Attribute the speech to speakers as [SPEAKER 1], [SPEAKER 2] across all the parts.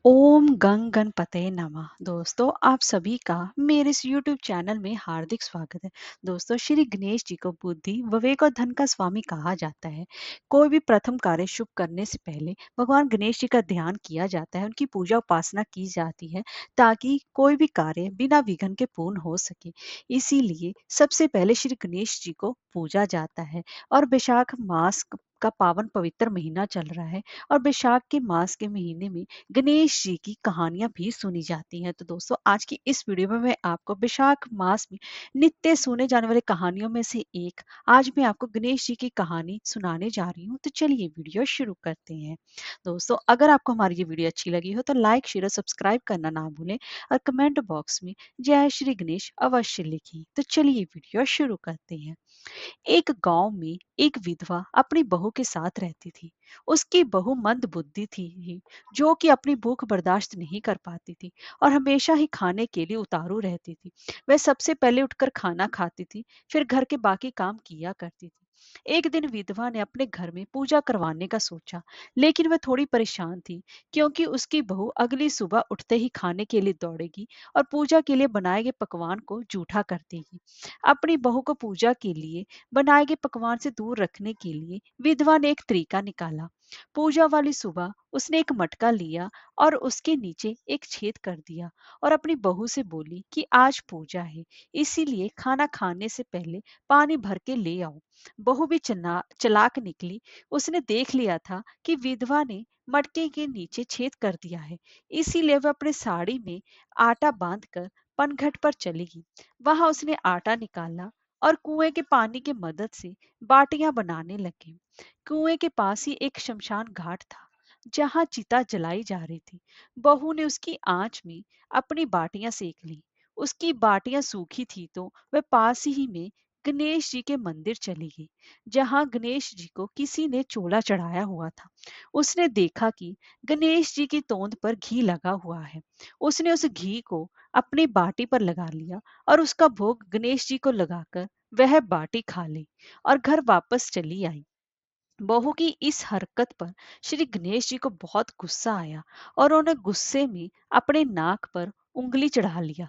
[SPEAKER 1] ओम गंग गणपतये नमः। दोस्तों, आप सभी का मेरे इस यूट्यूब चैनल में हार्दिक स्वागत है। दोस्तों, श्री गणेश जी को बुद्धि विवेक और धन का स्वामी कहा जाता है। कोई भी प्रथम कार्य शुभ करने से पहले भगवान गणेश जी का ध्यान किया जाता है, उनकी पूजा उपासना की जाती है ताकि कोई भी कार्य बिना विघ्न के पूर्ण हो सके। इसीलिए सबसे पहले श्री गणेश जी को पूजा जाता है। और वैशाख मास का पावन पवित्र महीना चल रहा है और वैशाख के मास के महीने में गणेश जी की कहानियां भी सुनी जाती हैं। तो दोस्तों, आज की इस वीडियो में मैं आपको वैशाख मास में नित्य सुने जाने वाली कहानियों में से एक आज मैं आपको गणेश जी की कहानी सुनाने जा रही हूँ। तो चलिए वीडियो शुरू करते हैं। दोस्तों, अगर आपको हमारी ये वीडियो अच्छी लगी हो तो लाइक शेयर और सब्सक्राइब करना ना भूलें और कमेंट बॉक्स में जय श्री गणेश अवश्य लिखिए। तो चलिए वीडियो शुरू करते हैं। एक गांव में एक विधवा अपनी बहू के साथ रहती थी। उसकी बहू मंद बुद्धि थी जो कि अपनी भूख बर्दाश्त नहीं कर पाती थी और हमेशा ही खाने के लिए उतारू रहती थी। वह सबसे पहले उठकर खाना खाती थी, फिर घर के बाकी काम किया करती थी। एक दिन विधवा ने अपने घर में पूजा करवाने का सोचा, लेकिन वह थोड़ी परेशान थी क्योंकि उसकी बहू अगली सुबह उठते ही खाने के लिए दौड़ेगी और पूजा के लिए बनाए गए पकवान को जूठा कर देगी। अपनी बहू को पूजा के लिए बनाए गए पकवान से दूर रखने के लिए विधवा ने एक तरीका निकाला। पूजा वाली सुबह उसने एक मटका लिया और उसके नीचे एक छेद कर दिया और अपनी बहू से बोली कि आज पूजा है, इसीलिए खाना खाने से पहले पानी भर के ले आओ। बहू भी चलाक निकली। उसने देख लिया था कि विधवा ने मटके के नीचे छेद कर दिया है, इसीलिए वह अपने साड़ी में आटा बांधकर पनघट पर चली गई। वहां उसने आटा निकाला और कुएं के पानी की मदद से बाटियां बनाने लगे। कुएं के पास ही एक शमशान घाट था जहां चिता जलाई जा रही थी। बहू ने उसकी आंच में अपनी बाटियां सेक ली। उसकी बाटियां सूखी थी तो वह पास ही में गणेश जी के मंदिर चली गई, जहां गणेश जी को किसी ने चोला चढ़ाया हुआ था। उसने देखा कि गणेश जी की तोंद पर घी लगा हुआ है। उसने उस घी को अपनी बाटी पर लगा लिया और उसका भोग गणेश जी को लगाकर वह बाटी खा ली और घर वापस चली आई। बहू की इस हरकत पर श्री गणेश जी को बहुत गुस्सा आया और उन्होंने गुस्से में अपने नाक पर उंगली चढ़ा लिया।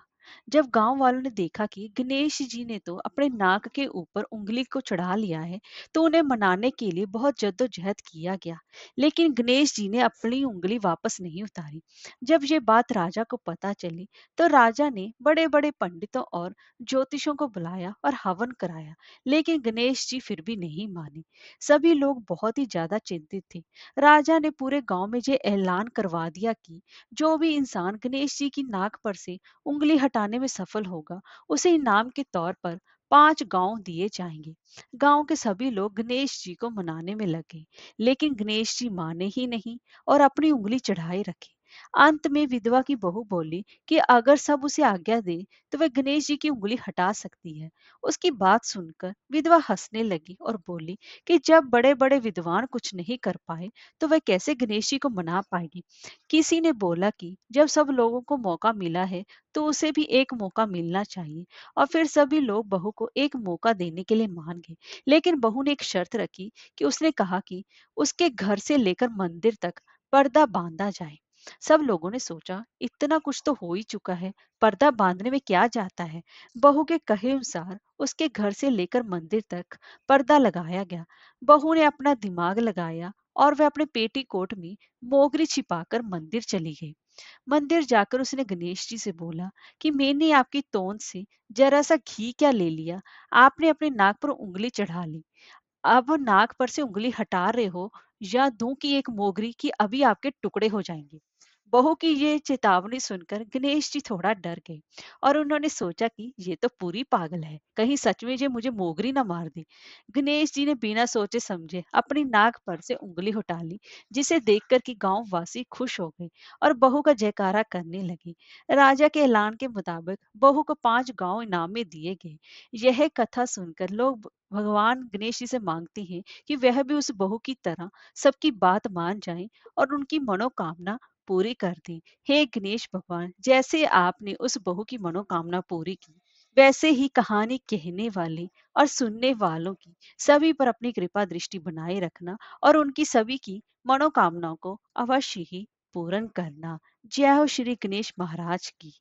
[SPEAKER 1] जब गांव वालों ने देखा कि गणेश जी ने तो अपने नाक के ऊपर उंगली को चढ़ा लिया है, तो उन्हें मनाने के लिए बहुत जद्दोजहद किया गया, लेकिन गणेश जी ने अपनी उंगली वापस नहीं उतारी। जब ये बात राजा को पता चली, तो राजा ने बड़े बड़े पंडितों और ज्योतिषों को बुलाया और हवन कराया, लेकिन गणेश जी फिर भी नहीं माने। सभी लोग बहुत ही ज्यादा चिंतित थे। राजा ने पूरे गांव में ये ऐलान करवा दिया कि जो भी इंसान गणेश जी की नाक पर से उंगली हटाने में सफल होगा, उसे इनाम के तौर पर 5 गांव दिए जाएंगे। गांव के सभी लोग गणेश जी को मनाने में लगे, लेकिन गणेश जी माने ही नहीं और अपनी उंगली चढ़ाए रखे। अंत में विधवा की बहू बोली कि अगर सब उसे आज्ञा दे तो वह गणेश जी की उंगली हटा सकती है। उसकी बात सुनकर विधवा हंसने लगी और बोली कि जब बड़े बड़े विद्वान कुछ नहीं कर पाए, तो वह कैसे गणेश जी को मना पाएगी। किसी ने बोला कि जब सब लोगों को मौका मिला है, तो उसे भी एक मौका मिलना चाहिए। और फिर सभी लोग बहू को एक मौका देने के लिए मान गए, लेकिन बहू ने एक शर्त रखी कि उसने कहा कि उसके घर से लेकर मंदिर तक पर्दा बांधा जाए। सब लोगों ने सोचा इतना कुछ तो हो ही चुका है, पर्दा बांधने में क्या जाता है। बहू के कहे अनुसार उसके घर से लेकर मंदिर तक पर्दा लगाया गया। बहू ने अपना दिमाग लगाया और वह अपने पेटीकोट में मोगरी छिपाकर मंदिर चली गई। मंदिर जाकर उसने गणेश जी से बोला कि मैंने आपकी तोंद से जरा सा घी क्या ले लिया, आपने अपने नाक पर उंगली चढ़ा ली। अब नाक पर से उंगली हटा रहे हो या दूं की एक मोगरी की अभी आपके टुकड़े हो जाएंगे। बहू की ये चेतावनी सुनकर गणेश जी थोड़ा डर गए और उन्होंने सोचा कि ये तो पूरी पागल है, कहीं सच में ये मुझे मोगरी ना मार दे। गणेश जी ने बिना सोचे समझे अपनी नाक पर से उंगली हटा ली, जिसे देखकर कि गांव वासी खुश हो गए और बहू का जयकारा करने लगे। राजा के ऐलान के मुताबिक बहू को 5 गांव इनाम में दिए गए। यह कथा सुनकर लोग भगवान गणेश जी से मांगते हैं कि वह भी उस बहू की तरह सबकी बात मान जाएं और उनकी मनोकामना पूरी कर दें। हे गणेश भगवान, जैसे आपने उस बहू की मनोकामना पूरी की, वैसे ही कहानी कहने वाले और सुनने वालों की सभी पर अपनी कृपा दृष्टि बनाए रखना और उनकी सभी की मनोकामनाओं को अवश्य ही पूर्ण करना। जय हो श्री गणेश महाराज की।